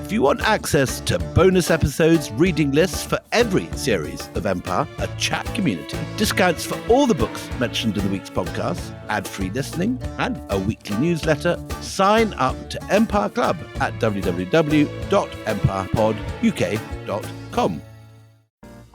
If you want access to bonus episodes, reading lists for every series of Empire, a chat community, discounts for all the books mentioned in the week's podcast, ad-free listening, and a weekly newsletter, sign up to Empire Club at www.empirepoduk.com.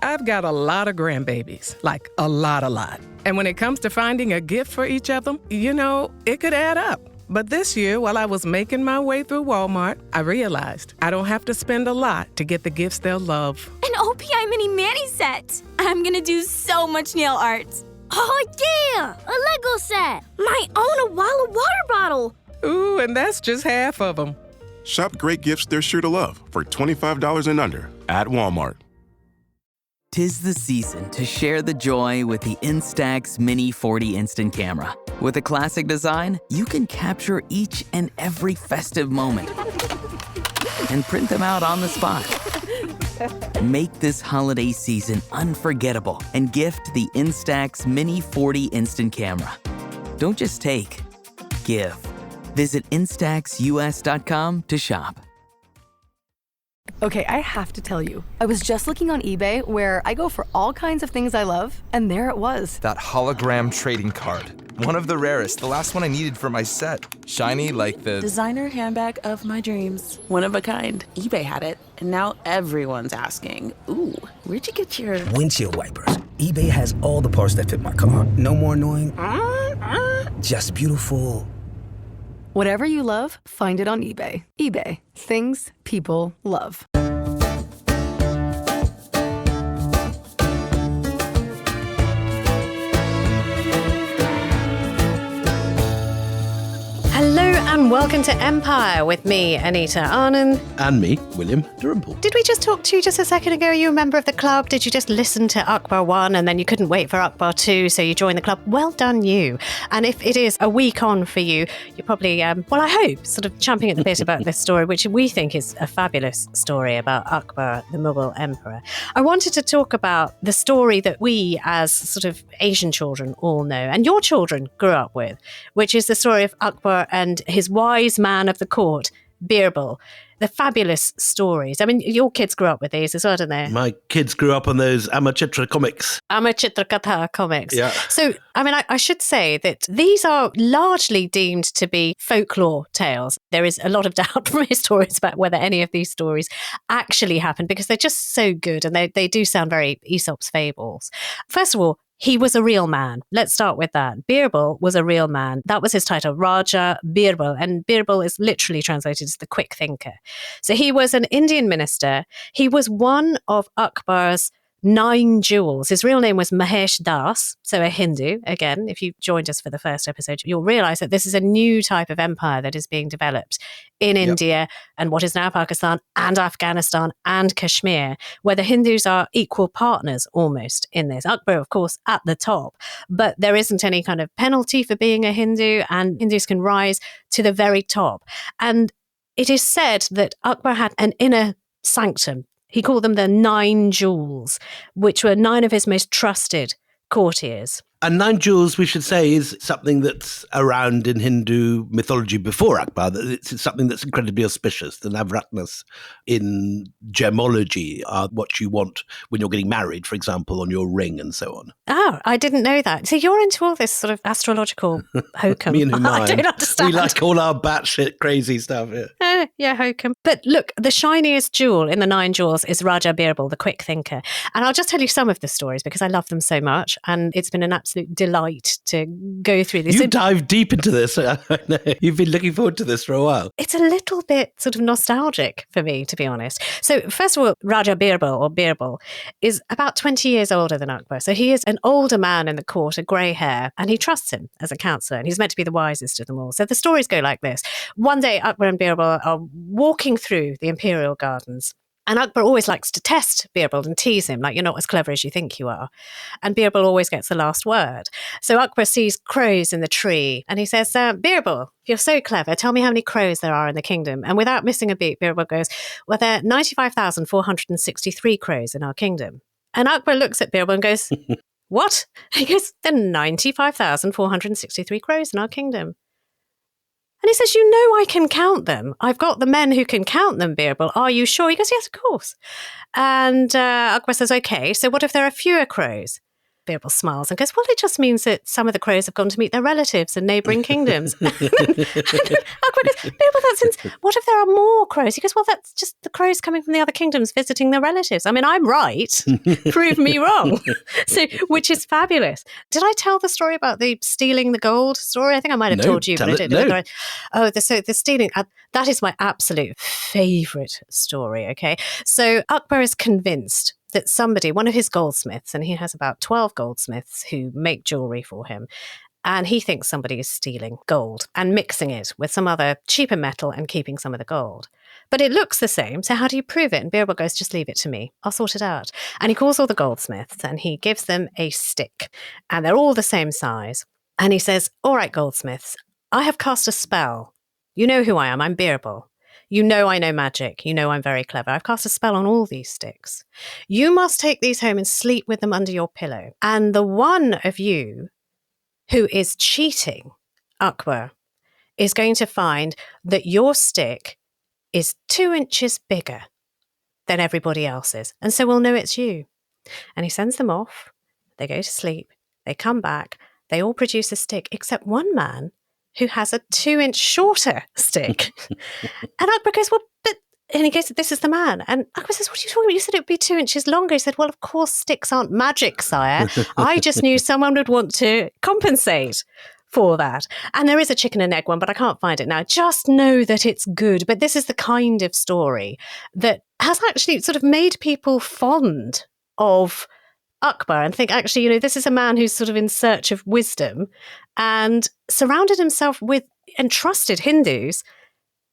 I've got a lot of grandbabies, like a lot. And when it comes to finding a gift for each of them, it could add up. But this year, while I was making my way through Walmart, I realized I don't have to spend a lot to get the gifts they'll love. An OPI mini mani set! I'm gonna do so much nail art. Oh yeah! A Lego set! Might own a Walla water bottle! Ooh, and that's just half of them. Shop great gifts they're sure to love for $25 and under at Walmart. 'Tis the season to share the joy with the Instax Mini 40 Instant Camera. With a classic design, you can capture each and every festive moment and print them out on the spot. Make this holiday season unforgettable and gift the Instax Mini 40 Instant Camera. Don't just take, give. Visit instaxus.com to shop. Okay, I have to tell you, I was just looking on eBay where I go for all kinds of things I love, and there it was. That hologram trading card. One of the rarest, the last one I needed for my set. Shiny like the designer handbag of my dreams. One of a kind. eBay had it, and now everyone's asking, ooh, where'd you get your windshield wipers? eBay has all the parts that fit my car. No more annoying, just beautiful. Whatever you love, find it on eBay. eBay. Things people love. Hello and welcome to Empire with me, Anita Arnon. And me, William Durham. Did we just talk to you just a second ago? Are you a member of the club? Did you just listen to Akbar 1 and then you couldn't wait for Akbar 2, so you joined the club? Well done, you. And if it is a week on for you, you're probably, I hope, sort of champing at the bit about this story, which we think is a fabulous story about Akbar, the Mughal emperor. I wanted to talk about the story that we, as sort of Asian children, all know, and your children grew up with, which is the story of Akbar and his wise man of the court, Birbal. The fabulous stories. I mean, your kids grew up with these as well, didn't they? My kids grew up on those Amachitra comics. Amachitra Katha comics. Yeah. So, I should say that these are largely deemed to be folklore tales. There is a lot of doubt from historians about whether any of these stories actually happened because they're just so good and they do sound very Aesop's fables. First of all, he was a real man. Let's start with that. Birbal was a real man. That was his title, Raja Birbal. And Birbal is literally translated as the quick thinker. So he was an Indian minister. He was one of Akbar's 9 jewels. His real name was Mahesh Das, so a Hindu. Again, if you joined us for the first episode, you'll realize that this is a new type of empire that is being developed in India and what is now Pakistan and Afghanistan and Kashmir, where the Hindus are equal partners almost in this. Akbar, of course, at the top, but there isn't any kind of penalty for being a Hindu, and Hindus can rise to the very top. And it is said that Akbar had an inner sanctum. He called them the 9 jewels, which were 9 of his most trusted courtiers. And 9 jewels, we should say, is something that's around in Hindu mythology before Akbar. It's something that's incredibly auspicious. The navratnas in gemology are what you want when you're getting married, for example, on your ring and so on. Oh, I didn't know that. So you're into all this sort of astrological hokum. Me and I don't understand. We like all our batshit crazy stuff. Yeah, hokum. But look, the shiniest jewel in the 9 jewels is Raja Birbal, the quick thinker. And I'll just tell you some of the stories because I love them so much. And it's been an absolute delight to go through this. You dive deep into this. You've been looking forward to this for a while. It's a little bit sort of nostalgic for me, to be honest. So first of all, Raja Birbal, or Birbal, is about 20 years older than Akbar. So he is an older man in the court, a grey hair, and he trusts him as a counsellor, and he's meant to be the wisest of them all. So the stories go like this. One day, Akbar and Birbal are walking through the imperial gardens. And Akbar always likes to test Birbal and tease him, like, you're not as clever as you think you are. And Birbal always gets the last word. So Akbar sees crows in the tree and he says, Birbal, you're so clever, tell me how many crows there are in the kingdom. And without missing a beat, Birbal goes, well, there are 95,463 crows in our kingdom. And Akbar looks at Birbal and goes, what? He goes, there are 95,463 crows in our kingdom. And he says, you know I can count them. I've got the men who can count them, Birbal. Are you sure? He goes, yes, of course. And Akbar says, okay, so what if there are fewer crows? Birbal smiles and goes, well, it just means that some of the crows have gone to meet their relatives in neighbouring kingdoms. And Akbar goes, Birbal, what if there are more crows? He goes, well, that's just the crows coming from the other kingdoms visiting their relatives. I mean, I'm right. Prove me wrong. So, which is fabulous. Did I tell the story about the stealing the gold story? I think I might have told you, but I don't know. Oh, the stealing, that is my absolute favourite story, okay? So Akbar is convinced that somebody, one of his goldsmiths, and he has about 12 goldsmiths who make jewellery for him, and he thinks somebody is stealing gold and mixing it with some other cheaper metal and keeping some of the gold. But it looks the same, so how do you prove it? And Birbal goes, just leave it to me. I'll sort it out. And he calls all the goldsmiths and he gives them a stick, and they're all the same size. And he says, all right, goldsmiths, I have cast a spell. You know who I am. I'm Birbal. You know I know magic. You know I'm very clever. I've cast a spell on all these sticks. You must take these home and sleep with them under your pillow. And the one of you who is cheating, Akbar, is going to find that your stick is 2 inches bigger than everybody else's. And so we'll know it's you. And he sends them off. They go to sleep. They come back. They all produce a stick, except one man who has a 2-inch shorter stick. And Akbar goes, well, but... And he goes, this is the man. And Akbar says, what are you talking about? You said it would be 2 inches longer. He said, well, of course, sticks aren't magic, sire. I just knew someone would want to compensate for that. And there is a chicken and egg one, but I can't find it now. Just know that it's good. But this is the kind of story that has actually sort of made people fond of Akbar and think, actually, you know, this is a man who's sort of in search of wisdom and surrounded himself with and trusted Hindus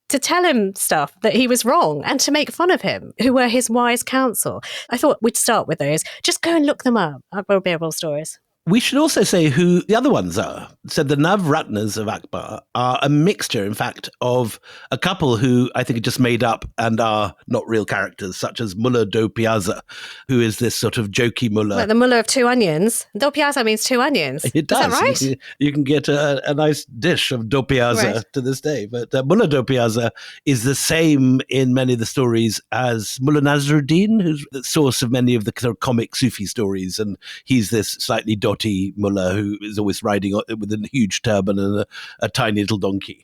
to tell him stuff that he was wrong and to make fun of him, who were his wise counsel. I thought we'd start with those. Just go and look them up, Akbar Birbal stories. We should also say who the other ones are. So the Navratnas of Akbar are a mixture, in fact, of a couple who I think are just made up and are not real characters, such as Mullah do Piazza, who is this sort of jokey mullah. Like the mullah of 2 onions. Do Piazza means 2 onions. It does. Is that right? You can get a nice dish of do Piazza to this day. But Mullah do Piazza is the same in many of the stories as Mullah Nasruddin, who's the source of many of the sort of comic Sufi stories. And he's this slightly dotty mullah who is always riding with a huge turban and a tiny little donkey.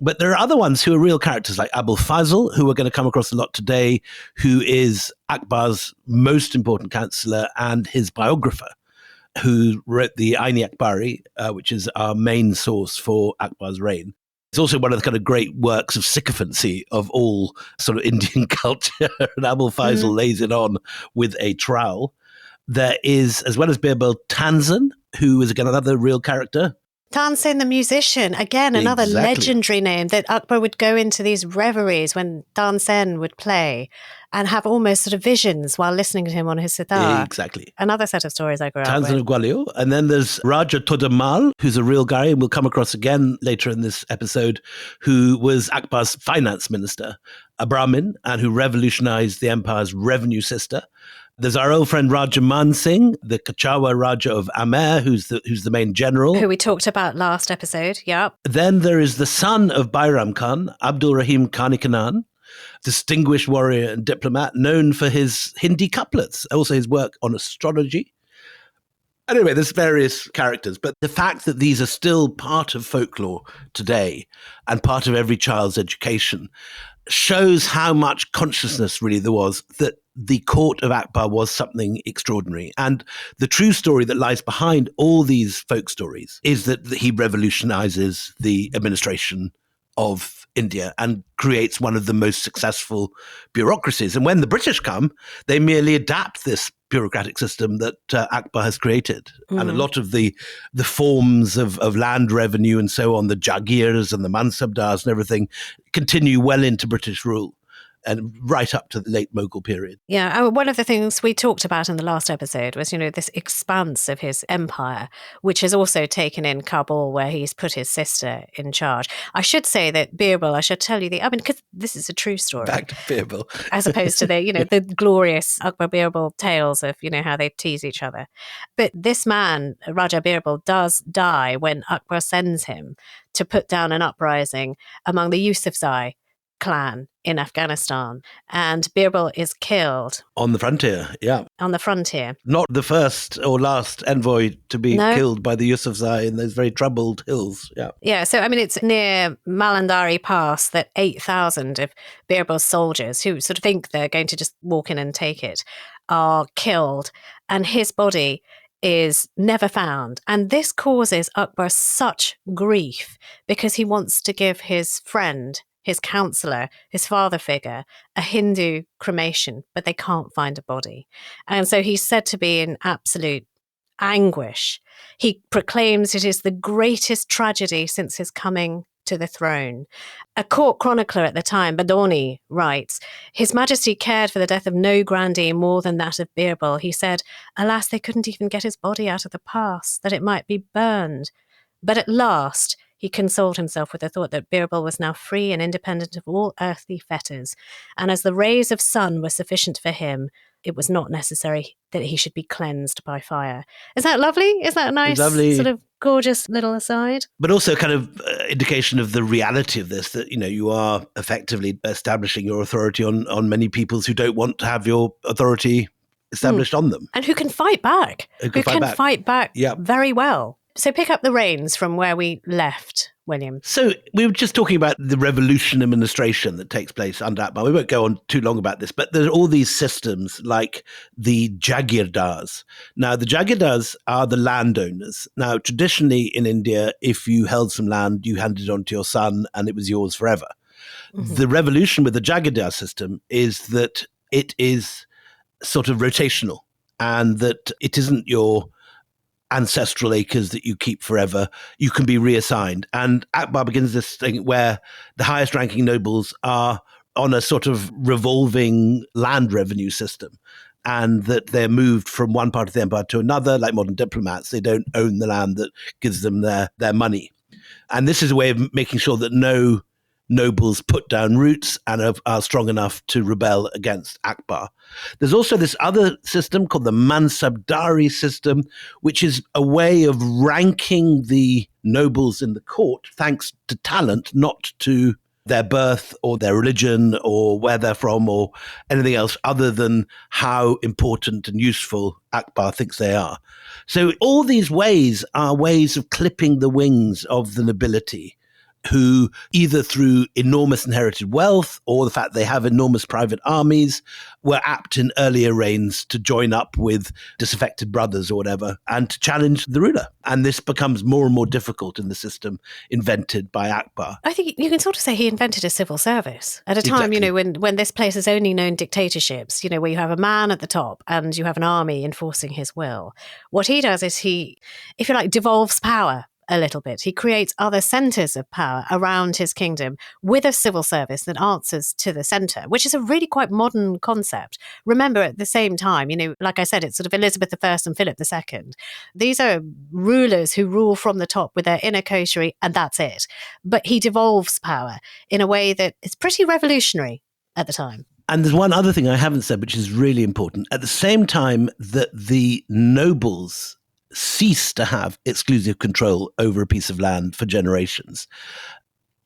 But there are other ones who are real characters like Abul Fazl, who we're going to come across a lot today, who is Akbar's most important counselor and his biographer, who wrote the Ain Akbari, which is our main source for Akbar's reign. It's also one of the kind of great works of sycophancy of all sort of Indian culture. And Abul Fazl lays it on with a trowel. There is, as well as Birbal, Tanzan, who is again another real character. Tanzan the musician, again, another legendary name, that Akbar would go into these reveries when Tanzan would play and have almost sort of visions while listening to him on his sitar. Exactly. Another set of stories I grew up with. Tanzan of Gwalior. And then there's Raja Todamal, who's a real guy, and we'll come across again later in this episode, who was Akbar's finance minister, a Brahmin, and who revolutionized the empire's revenue system. There's our old friend Raja Man Singh, the Kachawa Raja of Amer, who's the main general. Who we talked about last episode, yeah. Then there is the son of Bairam Khan, Abdul Rahim Khani Kanan, distinguished warrior and diplomat, known for his Hindi couplets, also his work on astrology. Anyway, there's various characters, but the fact that these are still part of folklore today and part of every child's education shows how much consciousness really there was that the court of Akbar was something extraordinary. And the true story that lies behind all these folk stories is that he revolutionizes the administration of India and creates one of the most successful bureaucracies. And when the British come, they merely adapt this bureaucratic system that Akbar has created. And a lot of the forms of land revenue and so on, the jagirs and the mansabdars and everything, continue well into British rule. and right up to the late Mughal period. Yeah, one of the things we talked about in the last episode was, this expanse of his empire, which has also taken in Kabul, where he's put his sister in charge. I should say that Birbal, I should tell you because this is a true story. Back to Birbal. As opposed to the glorious Akbar Birbal tales of, how they tease each other. But this man, Raja Birbal, does die when Akbar sends him to put down an uprising among the Yusufzai clan in Afghanistan, and Birbal is killed. On the frontier, yeah. On the frontier. Not the first or last envoy to be killed by the Yusufzai in those very troubled hills, yeah. Yeah, so it's near Malandari Pass that 8,000 of Birbal's soldiers, who sort of think they're going to just walk in and take it, are killed, and his body is never found. And this causes Akbar such grief because he wants to give his friend, his counselor, his father figure, a Hindu cremation, but they can't find a body. And so he's said to be in absolute anguish. He proclaims it is the greatest tragedy since his coming to the throne. A court chronicler at the time, Badoni, writes, His Majesty cared for the death of no grandee more than that of Birbal. He said, alas, they couldn't even get his body out of the pass, that it might be burned. But at last, he consoled himself with the thought that Birbal was now free and independent of all earthly fetters, and as the rays of sun were sufficient for him, it was not necessary that he should be cleansed by fire. Is that lovely? Is that a nice, sort of gorgeous little aside? But also kind of indication of the reality of this, that, you are effectively establishing your authority on many peoples who don't want to have your authority established on them. And who can fight back. Who can fight back very well. So pick up the reins from where we left, William. So we were just talking about the revolution administration that takes place under Akbar. We won't go on too long about this, but there are all these systems like the Jagirdars. Now, the Jagirdars are the landowners. Now, traditionally in India, if you held some land, you handed it on to your son and it was yours forever. Mm-hmm. The revolution with the Jagirdar system is that it is sort of rotational and that it isn't your ancestral acres that you keep forever. You can be reassigned. And Akbar begins this thing where the highest ranking nobles are on a sort of revolving land revenue system, and that they're moved from one part of the empire to another, like modern diplomats. They don't own the land that gives them their money. And this is a way of making sure that no nobles put down roots and are strong enough to rebel against Akbar. There's also this other system called the Mansabdari system, which is a way of ranking the nobles in the court thanks to talent, not to their birth or their religion or where they're from or anything else other than how important and useful Akbar thinks they are. So all these ways are ways of clipping the wings of the nobility, who either through enormous inherited wealth or the fact they have enormous private armies were apt in earlier reigns to join up with disaffected brothers or whatever and to challenge the ruler. And this becomes more and more difficult in the system invented by Akbar. I think you can sort of say he invented a civil service at a time, when this place has only known dictatorships, where you have a man at the top and you have an army enforcing his will. What he does is he, if you like, devolves power a little bit. He creates other centres of power around his kingdom with a civil service that answers to the centre, which is a really quite modern concept. Remember, at the same time, like I said, it's sort of Elizabeth I and Philip II. These are rulers who rule from the top with their inner coterie, and that's it. But he devolves power in a way that is pretty revolutionary at the time. And there's one other thing I haven't said, which is really important. At the same time that the nobles cease to have exclusive control over a piece of land for generations,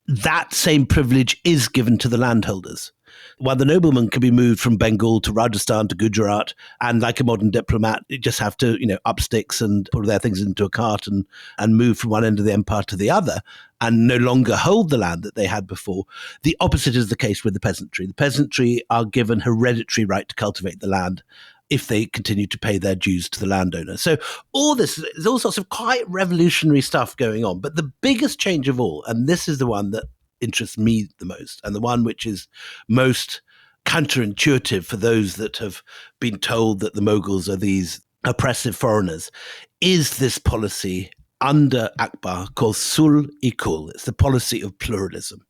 that same privilege is given to the landholders. While the nobleman can be moved from Bengal to Rajasthan to Gujarat, and like a modern diplomat, you just have to, up sticks and put their things into a cart and move from one end of the empire to the other and no longer hold the land that they had before. The opposite is the case with the peasantry. The peasantry are given hereditary right to cultivate the land if they continue to pay their dues to the landowner. So all this, there's all sorts of quite revolutionary stuff going on. But the biggest change of all, and this is the one that interests me the most, and the one which is most counterintuitive for those that have been told that the Mughals are these oppressive foreigners, is this policy under Akbar called Sul-i-Kul. It's the policy of pluralism.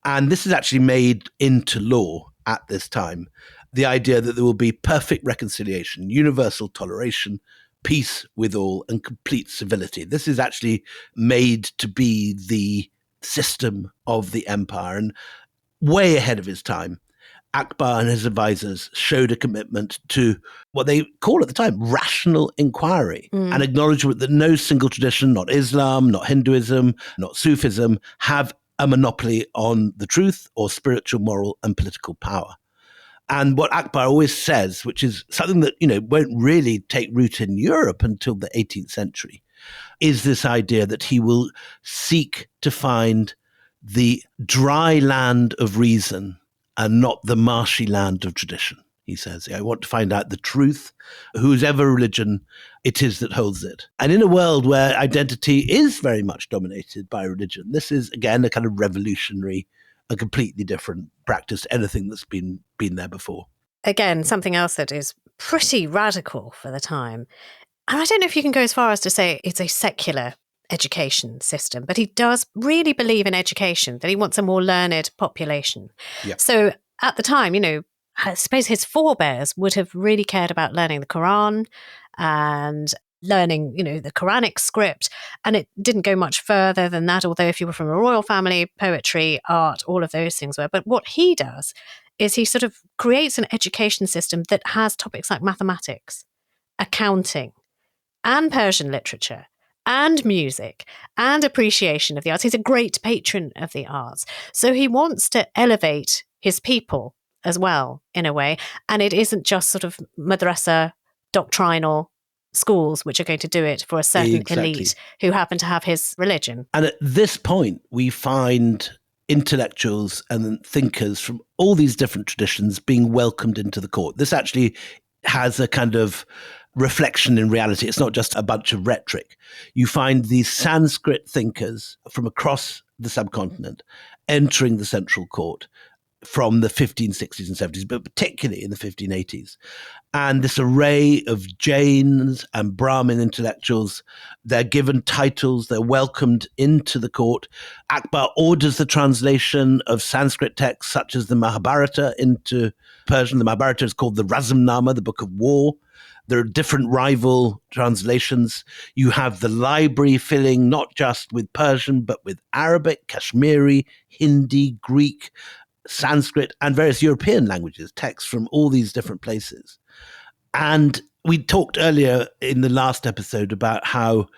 And this is actually made into law at this time. The idea that there will be perfect reconciliation, universal toleration, peace with all, and complete civility. This is actually made to be the system of the empire, and way ahead of his time. Akbar and his advisors showed a commitment to what they call at the time rational inquiry, an acknowledgement that no single tradition, not Islam, not Hinduism, not Sufism, have a monopoly on the truth or spiritual, moral, and political power. And what Akbar always says, which is something that, won't really take root in Europe until the 18th century, is this idea that he will seek to find the dry land of reason and not the marshy land of tradition. He says, I want to find out the truth, whosever religion it is that holds it. And in a world where identity is very much dominated by religion, this is, again, a kind of revolutionary, a completely different practice to anything that's been there before. Again, something else that is pretty radical for the time. And I don't know if you can go as far as to say it's a secular education system, but he does really believe in education, that he wants a more learned population. Yep. So at the time, I suppose his forebears would have really cared about learning the Quran and learning, the Quranic script. And it didn't go much further than that, although if you were from a royal family, poetry, art, all of those things were. But what he does is he sort of creates an education system that has topics like mathematics, accounting, and Persian literature, and music, and appreciation of the arts. He's a great patron of the arts. So he wants to elevate his people as well, in a way. And it isn't just sort of madrasa, doctrinal schools, which are going to do it for a certain elite who happen to have his religion. And at this point, we find intellectuals and thinkers from all these different traditions being welcomed into the court. This actually has a kind of reflection in reality. It's not just a bunch of rhetoric. You find these Sanskrit thinkers from across the subcontinent entering the central court from the 1560s and 70s, but particularly in the 1580s. And this array of Jains and Brahmin intellectuals, they're given titles, they're welcomed into the court. Akbar orders the translation of Sanskrit texts such as the Mahabharata into Persian. The Mahabharata is called the Razmnama, the Book of War. There are different rival translations. You have the library filling not just with Persian, but with Arabic, Kashmiri, Hindi, Greek, Sanskrit, and various European languages, texts from all these different places. And we talked earlier in the last episode about how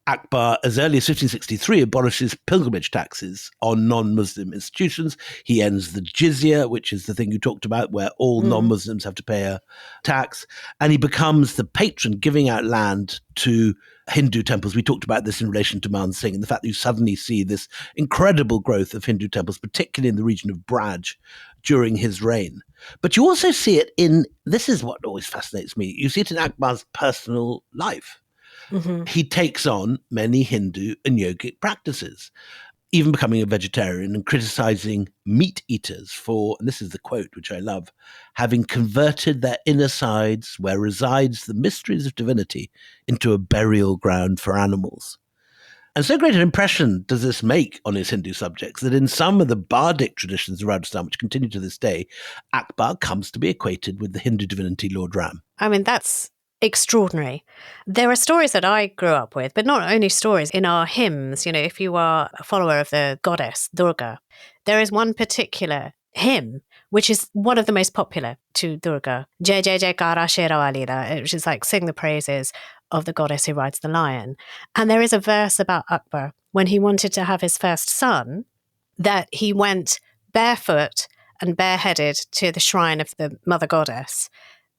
Akbar, as early as 1563, abolishes pilgrimage taxes on non-Muslim institutions. He ends the jizya, which is the thing you talked about, where all non-Muslims have to pay a tax. And he becomes the patron, giving out land to Hindu temples. We talked about this in relation to Man Singh, and the fact that you suddenly see this incredible growth of Hindu temples, particularly in the region of Braj during his reign. But you also see it in, this is what always fascinates me, you see it in Akbar's personal life. Mm-hmm. He takes on many Hindu and yogic practices, even becoming a vegetarian and criticizing meat eaters for, and this is the quote which I love, having converted their inner sides where resides the mysteries of divinity into a burial ground for animals. And so great an impression does this make on his Hindu subjects that in some of the bardic traditions of Rajasthan, which continue to this day, Akbar comes to be equated with the Hindu divinity Lord Ram. I mean, that's extraordinary. There are stories that I grew up with, but not only stories. In our hymns, if you are a follower of the goddess Durga, there is one particular hymn which is one of the most popular to Durga, Jai Jai Jai Kara Sherawalida, which is like sing the praises of the goddess who rides the lion. And there is a verse about Akbar when he wanted to have his first son, that he went barefoot and bareheaded to the shrine of the mother goddess,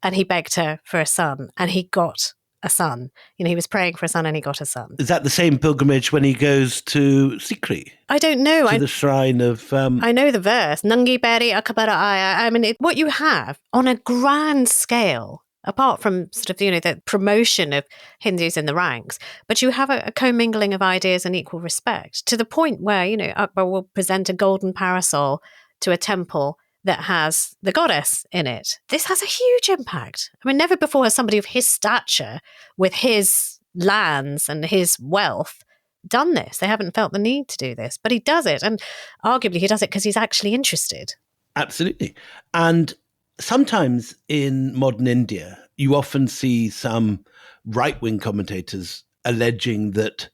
and he begged her for a son, and he got a son. He was praying for a son and he got a son. Is that the same pilgrimage when he goes to Sikri? I don't know. To the shrine of... I know the verse. Nangi Beri Akabara Aya. I mean, what you have on a grand scale, apart from sort of, the promotion of Hindus in the ranks, but you have a commingling of ideas and equal respect, to the point where, Akbar will present a golden parasol to a temple that has the goddess in it. This has a huge impact. I mean, never before has somebody of his stature, with his lands and his wealth, done this. They haven't felt the need to do this, but he does it. And arguably he does it because he's actually interested. Absolutely. And sometimes in modern India, you often see some right-wing commentators alleging that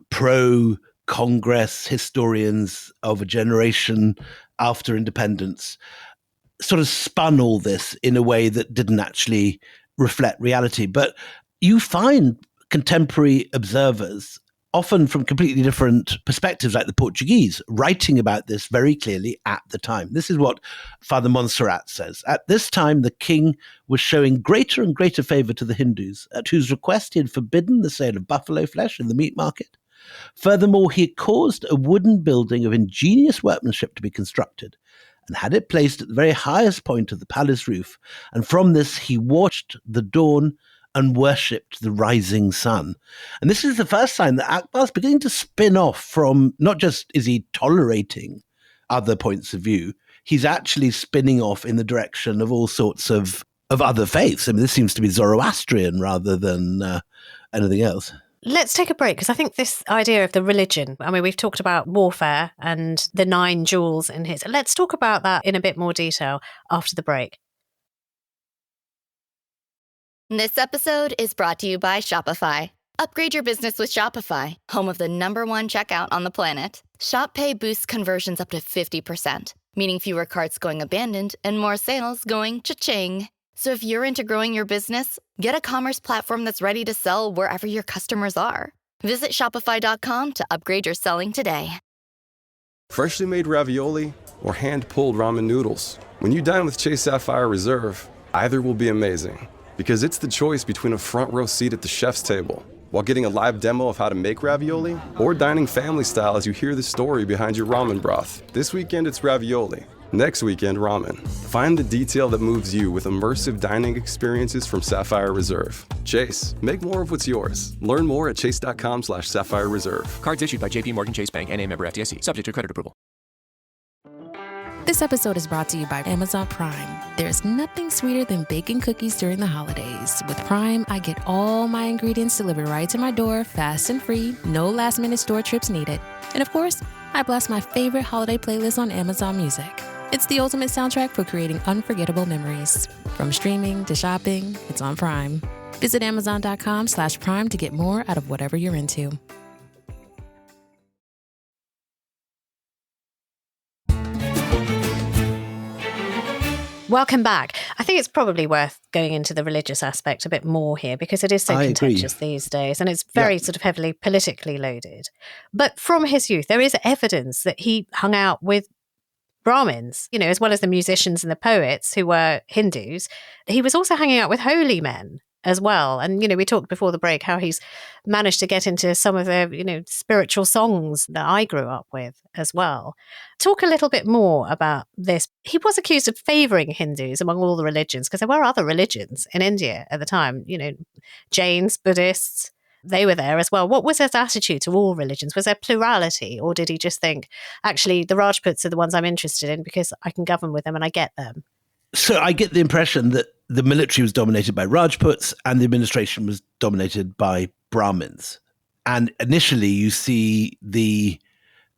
pro-Congress historians of a generation after independence sort of spun all this in a way that didn't actually reflect reality. But you find contemporary observers, often from completely different perspectives, like the Portuguese, writing about this very clearly at the time. This is what Father Montserrat says. At this time, the king was showing greater and greater favor to the Hindus, at whose request he had forbidden the sale of buffalo flesh in the meat market. Furthermore, he had caused a wooden building of ingenious workmanship to be constructed, and had it placed at the very highest point of the palace roof, and from this he watched the dawn and worshipped the rising sun. And this is the first sign that Akbar's beginning to spin off from, not just is he tolerating other points of view, he's actually spinning off in the direction of all sorts of other faiths. I mean, this seems to be Zoroastrian rather than anything else. Let's take a break, because I think this idea of the religion, I mean, we've talked about warfare and the 9 jewels in his. Let's talk about that in a bit more detail after the break. This episode is brought to you by Shopify. Upgrade your business with Shopify, home of the #1 checkout on the planet. Shop Pay boosts conversions up to 50%, meaning fewer carts going abandoned and more sales going cha-ching. So if you're into growing your business, get a commerce platform that's ready to sell wherever your customers are. Visit shopify.com to upgrade your selling today. Freshly made ravioli or hand-pulled ramen noodles. When you dine with Chase Sapphire Reserve, either will be amazing. Because it's the choice between a front row seat at the chef's table while getting a live demo of how to make ravioli, or dining family style as you hear the story behind your ramen broth. This weekend it's ravioli. Next weekend, ramen. Find the detail that moves you with immersive dining experiences from Sapphire Reserve. Chase, make more of what's yours. Learn more at chase.com/Sapphire Reserve. Cards issued by JP Morgan Chase Bank, N.A. member FDIC, subject to credit approval. This episode is brought to you by Amazon Prime. There's nothing sweeter than baking cookies during the holidays. With Prime, I get all my ingredients delivered right to my door, fast and free, no last-minute store trips needed. And of course, I blast my favorite holiday playlist on Amazon Music. It's the ultimate soundtrack for creating unforgettable memories. From streaming to shopping, it's on Prime. Visit Amazon.com/Prime to get more out of whatever you're into. Welcome back. I think it's probably worth going into the religious aspect a bit more here, because it is so contentious these days, and it's very sort of heavily politically loaded. But from his youth, there is evidence that he hung out with Brahmins, you know, as well as the musicians and the poets who were Hindus. He was also hanging out with holy men as well. And, you know, we talked before the break how he's managed to get into some of the, you know, spiritual songs that I grew up with as well. Talk a little bit more about this. He was accused of favouring Hindus among all the religions, because there were other religions in India at the time, you know, Jains, Buddhists, they were there as well. What was his attitude to all religions? Was there plurality, or did he just think, actually, the Rajputs are the ones I'm interested in because I can govern with them and I get them? So I get the impression that the military was dominated by Rajputs and the administration was dominated by Brahmins. And initially you see the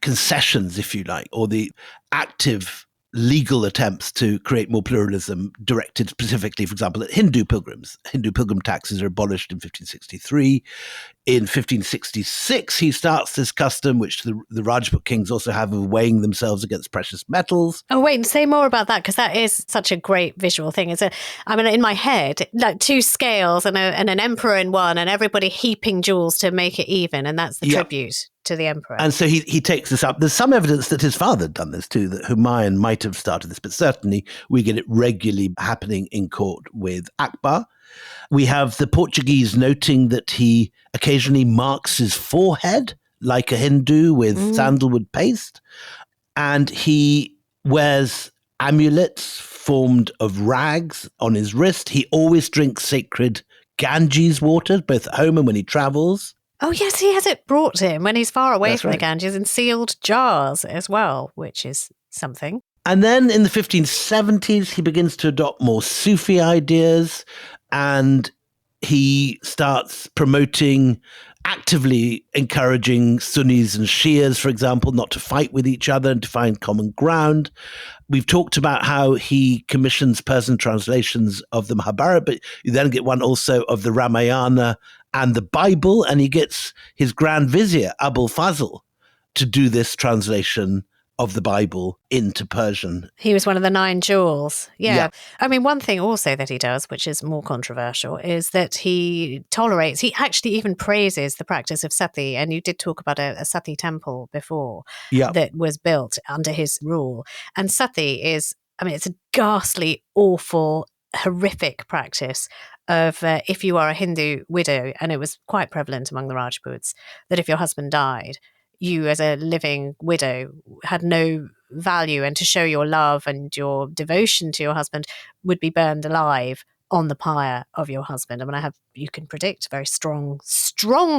concessions, if you like, or the active legal attempts to create more pluralism directed specifically, for example, at Hindu pilgrims. Hindu pilgrim taxes are abolished in 1563. In 1566, he starts this custom, which the Rajput kings also have, of weighing themselves against precious metals. Oh, wait, and say more about that, because that is such a great visual thing. I mean, in my head, like 2 scales and an emperor in one, and everybody heaping jewels to make it even, and that's the tribute to the emperor. And so he takes this up. There's some evidence that his father had done this too, that Humayun might have started this, but certainly we get it regularly happening in court with Akbar. We have the Portuguese noting that he occasionally marks his forehead like a Hindu with sandalwood paste, and he wears amulets formed of rags on his wrist. He always drinks sacred Ganges water, both at home and when he travels. Oh, yes, he has it brought to him when he's far away from right. the Ganges, in sealed jars as well, which is something. And then in the 1570s, he begins to adopt more Sufi ideas, and he starts promoting, actively encouraging Sunnis and Shias, for example, not to fight with each other and to find common ground. We've talked about how he commissions Persian translations of the Mahabharata, but you then get one also of the Ramayana and the Bible, and he gets his Grand Vizier, Abul Fazl, to do this translation of the Bible into Persian. He was one of the 9 jewels. Yeah. Yeah. I mean, one thing also that he does, which is more controversial, is that he actually even praises the practice of sati. And you did talk about a sati temple before that was built under his rule. And sati is, it's a ghastly, awful, horrific practice of if you are a Hindu widow, and it was quite prevalent among the Rajputs, that if your husband died, you as a living widow had no value, and to show your love and your devotion to your husband would be burned alive on the pyre of your husband. You can predict very strong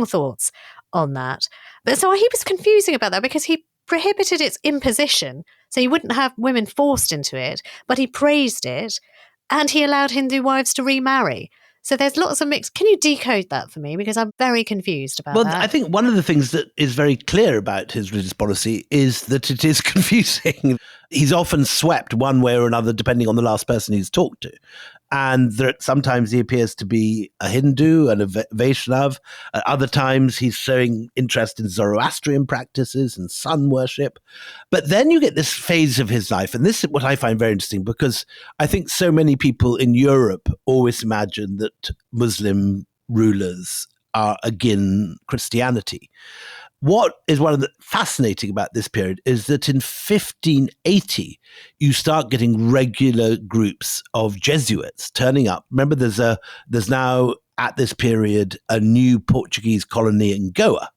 thoughts on that. But so he was confusing about that because he prohibited its imposition. So you wouldn't have women forced into it, but he praised it, and he allowed Hindu wives to remarry. So there's lots of mix. Can you decode that for me? Because I'm very confused about that. Well, I think one of the things that is very clear about his religious policy is that it is confusing. He's often swept one way or another, depending on the last person he's talked to. And sometimes he appears to be a Hindu and a Vaishnav. At other times, he's showing interest in Zoroastrian practices and sun worship. But then you get this phase of his life. And this is what I find very interesting, because I think so many people in Europe always imagine that Muslim rulers are again Christianity. What is one of the fascinating about this period is that in 1580, you start getting regular groups of Jesuits turning up. Remember, there's now at this period a new Portuguese colony in Goa.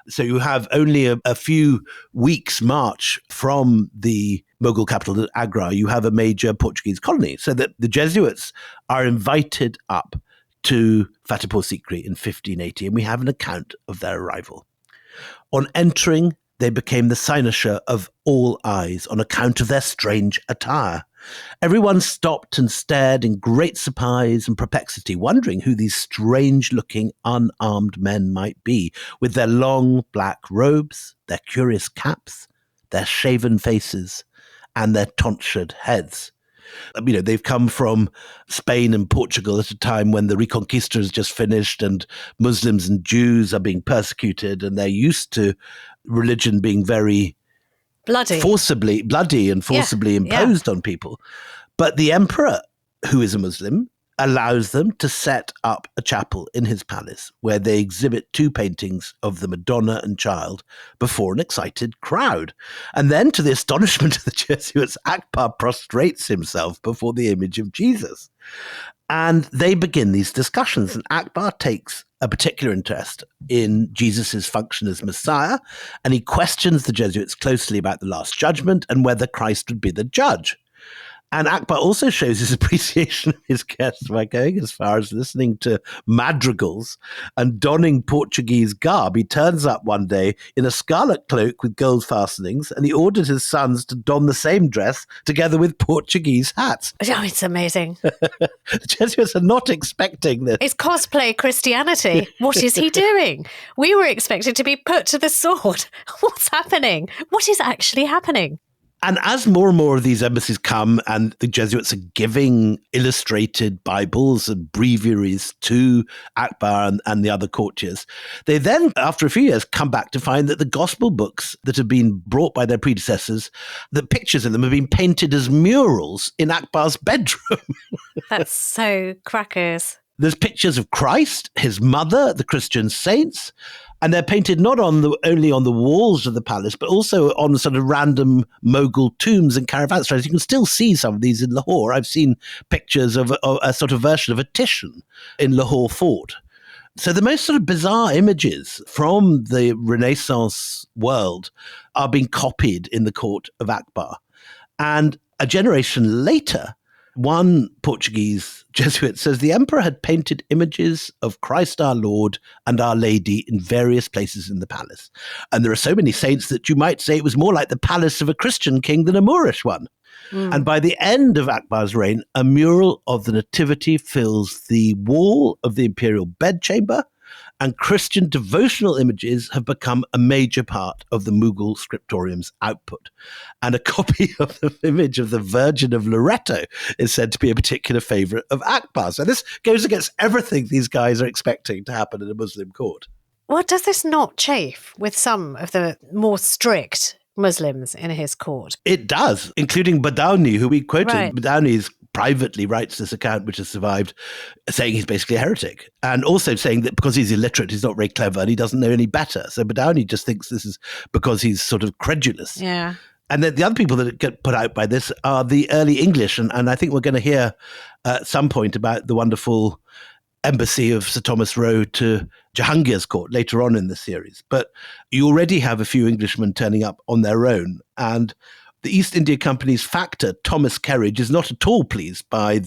So you have only a few weeks march from the Mughal capital, Agra. You have a major Portuguese colony. So that the Jesuits are invited up to Fatehpur Sikri in 1580, and we have an account of their arrival. On entering, they became the cynosure of all eyes on account of their strange attire. Everyone stopped and stared in great surprise and perplexity, wondering who these strange-looking, unarmed men might be, with their long black robes, their curious caps, their shaven faces, and their tonsured heads. They've come from Spain and Portugal at a time when the Reconquista has just finished and Muslims and Jews are being persecuted, and they're used to religion being very bloody and forcibly imposed on people. But the emperor, who is a Muslim, allows them to set up a chapel in his palace where they exhibit 2 paintings of the Madonna and Child before an excited crowd. And then, to the astonishment of the Jesuits, Akbar prostrates himself before the image of Jesus. And they begin these discussions, and Akbar takes a particular interest in Jesus's function as Messiah, and he questions the Jesuits closely about the Last Judgment and whether Christ would be the judge. And Akbar also shows his appreciation of his guests by going as far as listening to madrigals and donning Portuguese garb. He turns up one day in a scarlet cloak with gold fastenings, and he ordered his sons to don the same dress together with Portuguese hats. Oh, it's amazing. The Jesuits are not expecting this. It's cosplay Christianity. What is he doing? We were expected to be put to the sword. What's happening? What is actually happening? And as more and more of these embassies come and the Jesuits are giving illustrated Bibles and breviaries to Akbar and the other courtiers, they then, after a few years, come back to find that the gospel books that have been brought by their predecessors, the pictures in them have been painted as murals in Akbar's bedroom. That's so crackers. There's pictures of Christ, his mother, the Christian saints, and they're painted not only on the walls of the palace, but also on sort of random Mughal tombs and caravanserais. You can still see some of these in Lahore. I've seen pictures of a sort of version of a Titian in Lahore Fort. So the most sort of bizarre images from the Renaissance world are being copied in the court of Akbar. And a generation later, one Portuguese Jesuit says the emperor had painted images of Christ our Lord and Our Lady in various places in the palace. And there are so many saints that you might say it was more like the palace of a Christian king than a Moorish one. And by the end of Akbar's reign, a mural of the Nativity fills the wall of the imperial bedchamber, and Christian devotional images have become a major part of the Mughal scriptorium's output. And a copy of the image of the Virgin of Loreto is said to be a particular favourite of Akbar. So this goes against everything these guys are expecting to happen in a Muslim court. Well, does this not chafe with some of the more strict Muslims in his court? It does, including Badauni, who we quoted. Right. Badauni privately writes this account, which has survived, saying he's basically a heretic, and also saying that because he's illiterate, he's not very clever and he doesn't know any better. So Badauni just thinks this is because he's sort of credulous. Yeah. And the other people that get put out by this are the early English. And I think we're going to hear at some point about the wonderful embassy of Sir Thomas Roe to Jahangir's court later on in the series. But you already have a few Englishmen turning up on their own. And the East India Company's factor, Thomas Kerridge, is not at all pleased by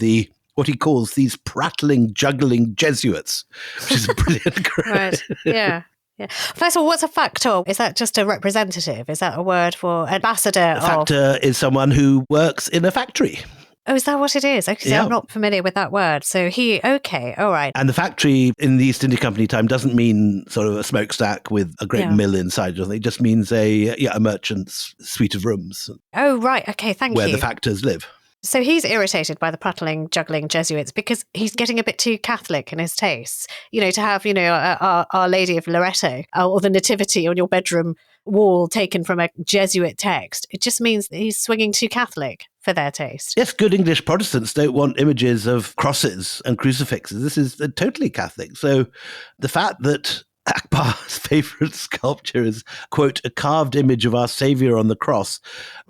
what he calls these prattling, juggling Jesuits, which is a brilliant quote. Right, yeah. Yeah. First of all, what's a factor? Is that just a representative? Is that a word for ambassador? A factor is someone who works in a factory. Oh, is that what it is? Okay, Yeah. I'm not familiar with that word. So okay, all right. And the factory in the East India Company time doesn't mean sort of a smokestack with a great mill inside. It just means a merchant's suite of rooms. Oh, right. Okay, thank where you. the factors live. So he's irritated by the prattling, juggling Jesuits because he's getting a bit too Catholic in his tastes. To have, Our Lady of Loreto or the Nativity on your bedroom wall taken from a Jesuit text. It just means that he's swinging too Catholic for their taste. Yes, good English Protestants don't want images of crosses and crucifixes. This is totally Catholic. So the fact that Akbar's favourite sculpture is, quote, a carved image of our Saviour on the cross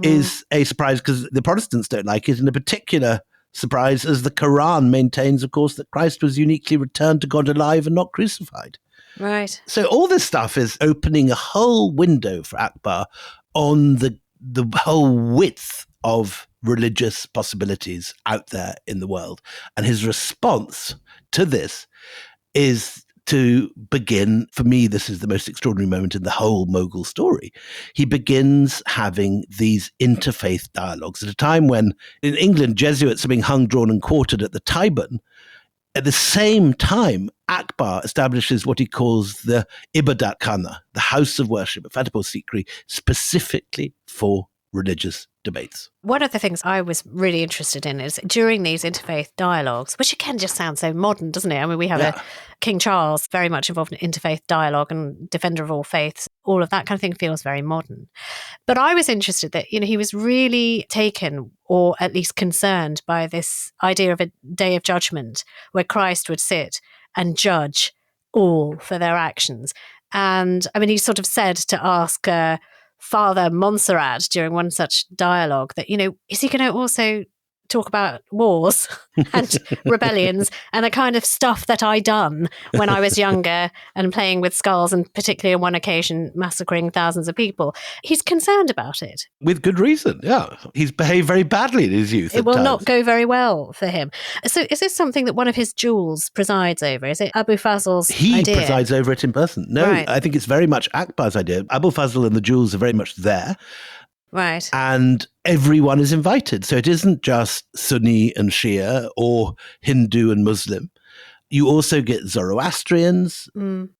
is a surprise because the Protestants don't like it, and a particular surprise as the Quran maintains, of course, that Christ was uniquely returned to God alive and not crucified. Right. So all this stuff is opening a whole window for Akbar on the whole width of religious possibilities out there in the world. And his response to this is to begin, for me, this is the most extraordinary moment in the whole Mughal story. He begins having these interfaith dialogues at a time when in England, Jesuits are being hung, drawn and quartered at the Tyburn. At the same time, Akbar establishes what he calls the Ibadat Khana, the house of worship at Fatehpur Sikri, specifically for religious debates. One of the things I was really interested in is during these interfaith dialogues, which again just sounds so modern, doesn't it? I mean, we have King Charles very much involved in interfaith dialogue and defender of all faiths. All of that kind of thing feels very modern. But I was interested that, he was really taken or at least concerned by this idea of a day of judgment where Christ would sit and judge all for their actions. And I mean, he sort of said to ask Father Montserrat during one such dialogue that, is he going to also talk about wars and rebellions and the kind of stuff that I done when I was younger and playing with skulls and particularly on one occasion massacring thousands of people. He's concerned about it. With good reason, yeah. He's behaved very badly in his youth. It will not go very well for him. So is this something that one of his jewels presides over? Is it Abu Fazl's idea? He presides over it in person. No, Right. I think it's very much Akbar's idea. Abu Fazl and the jewels are very much there. Right. And everyone is invited. So it isn't just Sunni and Shia or Hindu and Muslim. You also get Zoroastrians,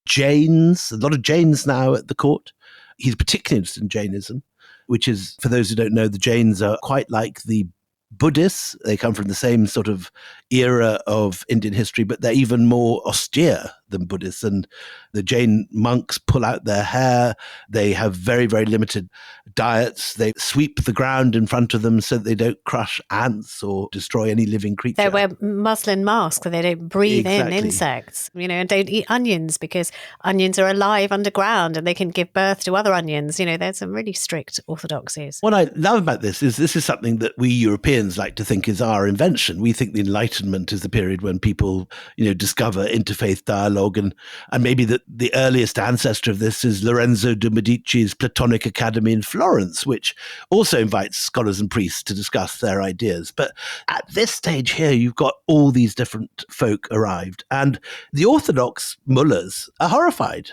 Jains, a lot of Jains now at the court. He's particularly interested in Jainism, which is, for those who don't know, the Jains are quite like the Buddhists. They come from the same sort of era of Indian history, but they're even more austere than Buddhists. And the Jain monks pull out their hair. They have very, very limited diets. They sweep the ground in front of them so that they don't crush ants or destroy any living creature. They wear muslin masks so they don't breathe Exactly. in insects, and don't eat onions because onions are alive underground and they can give birth to other onions. There's some really strict orthodoxies. What I love about this is something that we Europeans like to think is our invention. We think the Enlightenment is the period when people, discover interfaith dialogue, and maybe the earliest ancestor of this is Lorenzo de' Medici's Platonic Academy in Florence, which also invites scholars and priests to discuss their ideas. But at this stage here, you've got all these different folk arrived, and the Orthodox mullahs are horrified.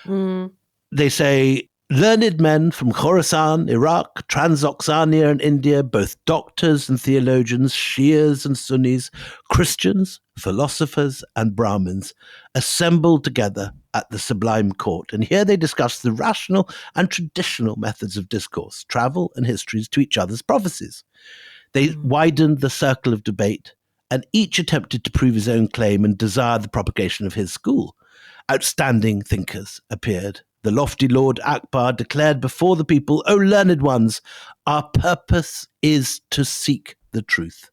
They say, Learned men from Khorasan, Iraq, Transoxania and India, both doctors and theologians, Shias and Sunnis, Christians, philosophers and Brahmins, assembled together at the Sublime Court. And here they discussed the rational and traditional methods of discourse, travel and histories to each other's prophecies. They widened the circle of debate, and each attempted to prove his own claim and desire the propagation of his school. Outstanding thinkers appeared. The lofty Lord Akbar declared before the people, "O learned ones, our purpose is to seek the truth."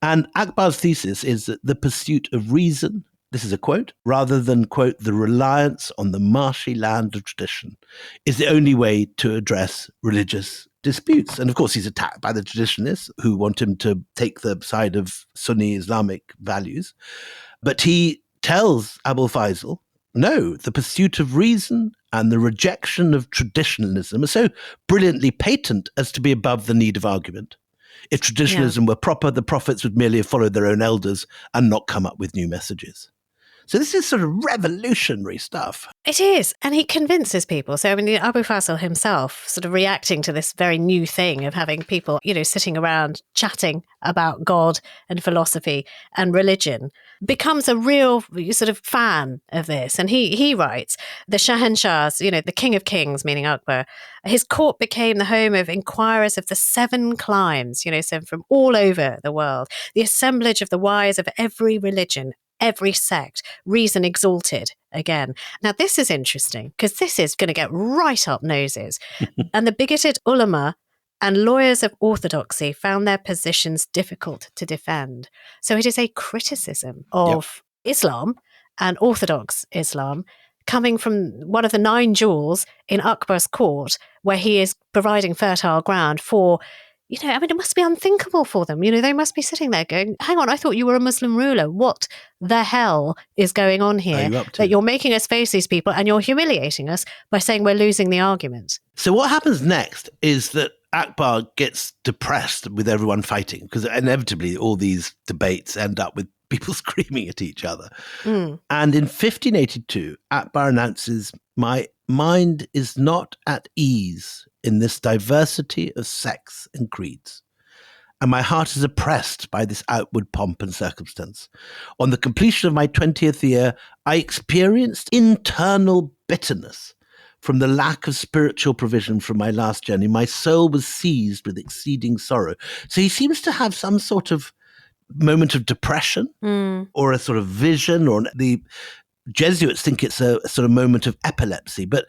And Akbar's thesis is that the pursuit of reason, this is a quote, rather than, quote, the reliance on the marshy land of tradition, is the only way to address religious disputes. And of course, he's attacked by the traditionalists who want him to take the side of Sunni Islamic values. But he tells Abul Faisal, no, the pursuit of reason and the rejection of traditionalism are so brilliantly patent as to be above the need of argument. If traditionalism were proper, the prophets would merely have followed their own elders and not come up with new messages. So this is sort of revolutionary stuff. It is. And he convinces people. So, I mean, Abu Faisal himself sort of reacting to this very new thing of having people, sitting around chatting about God and philosophy and religion, becomes a real sort of fan of this. And he writes, the Shahanshahs, the King of Kings, meaning Akbar, his court became the home of inquirers of the 7 climes, so from all over the world, the assemblage of the wise of every religion, every sect, reason exalted again. Now, this is interesting because this is going to get right up noses. And the bigoted ulama and lawyers of orthodoxy found their positions difficult to defend. So it is a criticism of Islam and Orthodox Islam coming from one of the 9 jewels in Akbar's court, where he is providing fertile ground for it must be unthinkable for them. They must be sitting there going, hang on, I thought you were a Muslim ruler. What the hell is going on here? That you're making us face these people and you're humiliating us by saying we're losing the argument. So what happens next is that Akbar gets depressed with everyone fighting, because inevitably all these debates end up with people screaming at each other. And in 1582, Akbar announces, "My mind is not at ease in this diversity of sects and creeds, and my heart is oppressed by this outward pomp and circumstance. On the completion of my 20th year, I experienced internal bitterness from the lack of spiritual provision from my last journey. My soul was seized with exceeding sorrow." So he seems to have some sort of moment of depression or a sort of vision, or the Jesuits think it's a sort of moment of epilepsy. But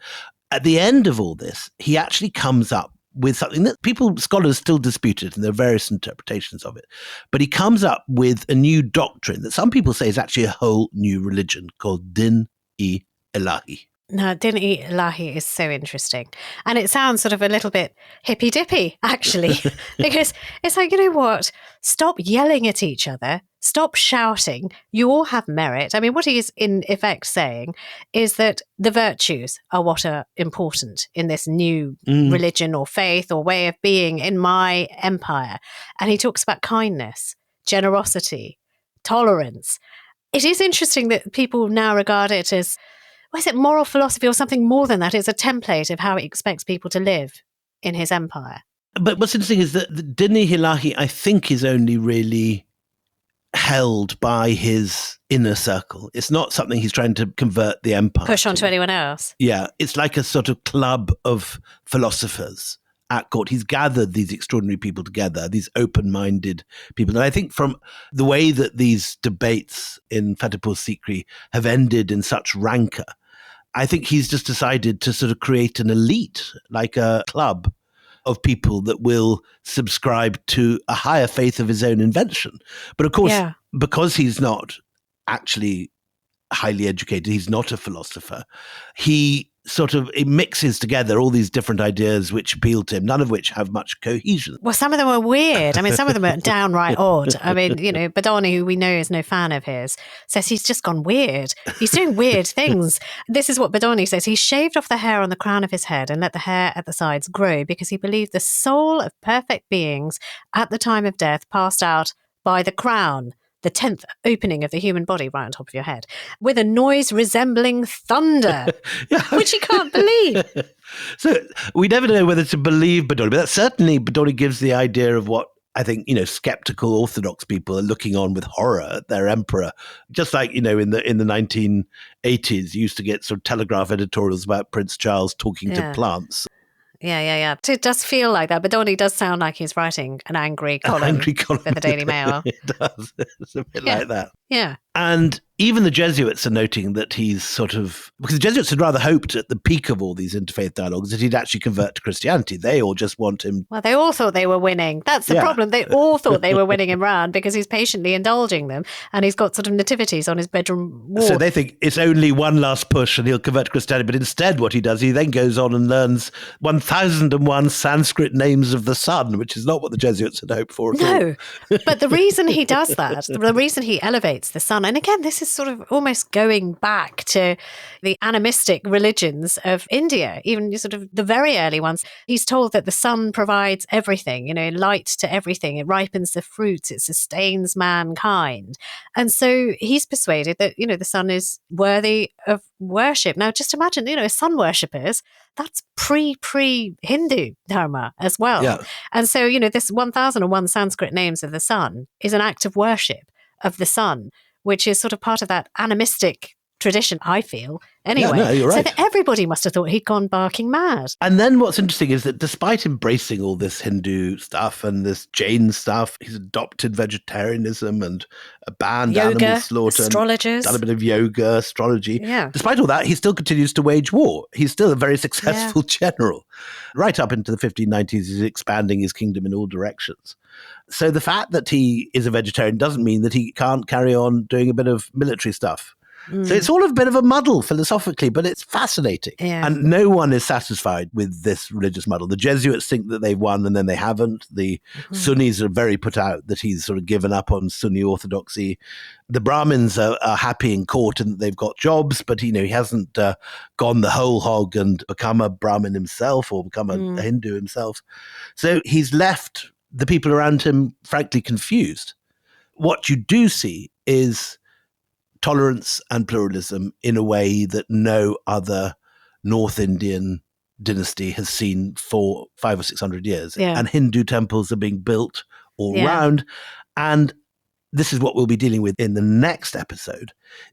at the end of all this, he actually comes up with something that scholars still disputed, and there are various interpretations of it. But he comes up with a new doctrine that some people say is actually a whole new religion called Din-e-Ilahi. Now, Din-e-Ilahi is so interesting. And it sounds sort of a little bit hippy-dippy, actually, because it's like, what? Stop yelling at each other. Stop shouting. You all have merit. I mean, what he is in effect saying is that the virtues are what are important in this new religion or faith or way of being in my empire. And he talks about kindness, generosity, tolerance. It is interesting that people now regard it as, what is it, moral philosophy or something more than that? It's a template of how he expects people to live in his empire. But what's interesting is that the Din-e-Ilahi, I think, is only really held by his inner circle. It's not something he's trying to convert the empire push onto anyone else. Yeah, it's like a sort of club of philosophers at court. He's gathered these extraordinary people together, these open-minded people. And I think from the way that these debates in Fatehpur Sikri have ended in such rancor, I think he's just decided to sort of create an elite, like a club of people that will subscribe to a higher faith of his own invention. But of course, because he's not actually highly educated, he's not a philosopher, he mixes together all these different ideas which appeal to him, none of which have much cohesion. Well, some of them are weird. I mean, some of them are downright odd. I mean, Badani, who we know is no fan of his, says he's just gone weird. He's doing weird things. This is what Badani says. He shaved off the hair on the crown of his head and let the hair at the sides grow because he believed the soul of perfect beings at the time of death passed out by the crown, the 10th opening of the human body right on top of your head, with a noise resembling thunder, which you can't believe. So we never know whether to believe Bedoni, but that certainly Bedoni gives the idea of what I think, skeptical Orthodox people are looking on with horror at their emperor. Just like, in the 1980s, you used to get sort of Telegraph editorials about Prince Charles talking to plants. Yeah. It does feel like that. Bedoni does sound like he's writing an angry column for the Daily Mail. It does. It's a bit like that. Yeah. And even the Jesuits are noting that he's because the Jesuits had rather hoped at the peak of all these interfaith dialogues that he'd actually convert to Christianity. They all just want him. Well, they all thought they were winning. That's the problem. They all thought they were winning him round because he's patiently indulging them and he's got sort of nativities on his bedroom wall. So they think it's only one last push and he'll convert to Christianity. But instead what he does, he then goes on and learns 1001 Sanskrit names of the sun, which is not what the Jesuits had hoped for at all. No, but the reason he does that, the reason he elevates the sun, and again, this is sort of almost going back to the animistic religions of India, even sort of the very early ones. He's told that the sun provides everything, light to everything. It ripens the fruits. It sustains mankind. And so he's persuaded that, the sun is worthy of worship. Now, just imagine, sun worshippers, that's pre-Hindu dharma as well. Yeah. And so, this 1001 Sanskrit names of the sun is an act of worship of the sun, which is sort of part of that animistic tradition, I feel. Anyway, yeah, no, you're right. So that everybody must have thought he'd gone barking mad. And then what's interesting is that despite embracing all this Hindu stuff and this Jain stuff, he's adopted vegetarianism and banned animal slaughter. Astrologers. Done a bit of yoga, astrology. Yeah. Despite all that, he still continues to wage war. He's still a very successful general. Right up into the 1590s, he's expanding his kingdom in all directions. So the fact that he is a vegetarian doesn't mean that he can't carry on doing a bit of military stuff. So it's all a bit of a muddle philosophically, but it's fascinating. Yeah. And no one is satisfied with this religious muddle. The Jesuits think that they've won and then they haven't. The Sunnis are very put out that he's sort of given up on Sunni orthodoxy. The Brahmins are happy in court and they've got jobs, but he hasn't gone the whole hog and become a Brahmin himself or become a Hindu himself. So he's left the people around him, frankly, confused. What you do see is tolerance and pluralism in a way that no other North Indian dynasty has seen for 500 or 600 years. Yeah. And Hindu temples are being built all around. And this is what we'll be dealing with in the next episode.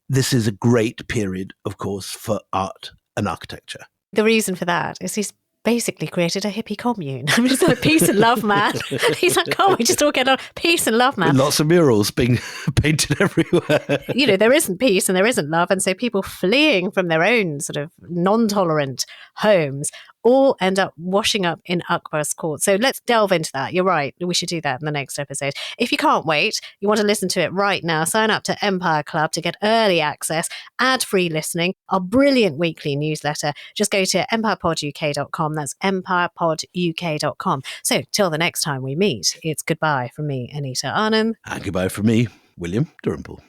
This is a great period, of course, for art and architecture. The reason for that is he's basically created a hippie commune. I mean, it's like peace and love, man. He's like, we just all get on peace and love, man. Lots of murals being painted everywhere. There isn't peace and there isn't love. And so people fleeing from their own sort of non-tolerant homes all end up washing up in Akbar's court. So let's delve into that. You're right. We should do that in the next episode. If you can't wait, you want to listen to it right now, sign up to Empire Club to get early access, ad-free listening, our brilliant weekly newsletter. Just go to empirepoduk.com. That's empirepoduk.com. So till the next time we meet, it's goodbye from me, Anita Arnhem. And goodbye from me, William Dalrymple.